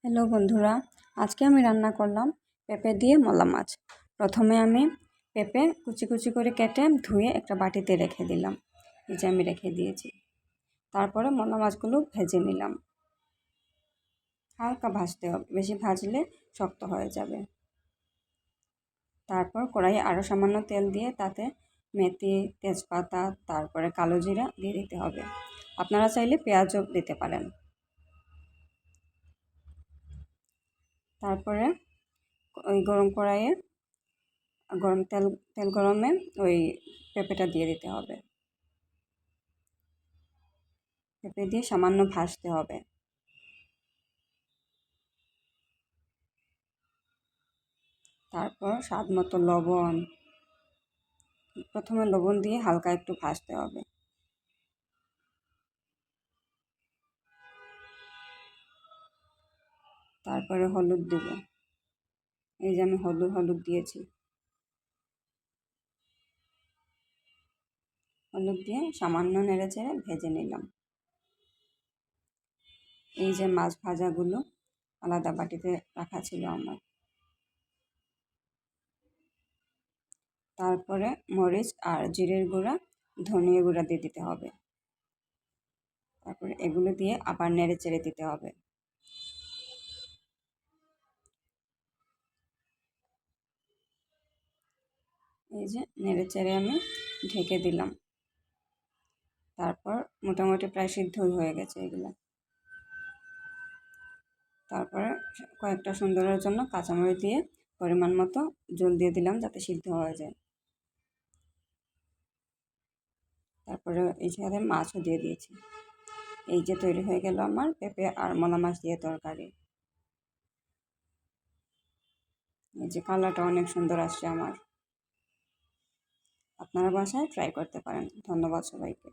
Hello বন্ধুরা, আজকে আমি রান্না করলাম পেঁপে দিয়ে মলা মাছ। প্রথমে আমি পেঁপে কুচি কুচি করে কেটে ধুয়ে একটা বাটিতে রেখে দিলাম। এই যে আমি রেখে দিয়েছি। তারপরে মলা মাছগুলো ভেজে নিলাম। হালকা ভাজতে হবে, বেশি ভাজলে শক্ত হয়ে যাবে। তারপর কড়াইয়ে আরও সামান্য তেল দিয়ে তাতে মেথি, তেজপাতা, তারপরে কালো জিরা দিয়ে দিতে হবে। আপনারা চাইলে পেঁয়াজও দিতে পারেন। তারপরে ওই গরম কড়াইয়ে গরম তেল গরমে ওই পেঁপেটা দিয়ে দিতে হবে। পেঁপে দিয়ে সামান্য ভাজতে হবে। তারপর স্বাদ মতো লবণ, প্রথমে লবণ দিয়ে হালকা একটু ভাজতে হবে। তারপরে হলুদ দেব। এই যে আমি হলুদ দিয়েছি। হলুদ দিয়ে সামান্য নেড়েচেড়ে ভেজে নিলাম। এই যে মাছ ভাজাগুলো আলাদা বাটিতে রাখা ছিল আমার। তারপরে মরিচ আর জিরের গুঁড়া, ধনিয়া গুঁড়া দিয়ে দিতে হবে। তারপরে এগুলো দিয়ে আবার নেড়েচেড়ে দিতে হবে। এই যে নেড়েচেড়ে আমি ঢেকে দিলাম। তারপর মোটামুটি প্রায় সিদ্ধ হয়ে গেছে এগুলো। তারপরে কয়েকটা সুন্দরের জন্য কাঁচামরিচ দিয়ে পরিমাণ মতো জল দিয়ে দিলাম যাতে সিদ্ধ হয়ে যায়। তারপরে এই সাথে মাছও দিয়ে দিয়েছি। এই যে তৈরি হয়ে গেল আমার পেঁপে আর মলা মাছ দিয়ে তরকারি। এই যে কালারটা অনেক সুন্দর আসছে আমার। আপনারা বাসায় ট্রাই করতে পারেন। ধন্যবাদ সবাইকে।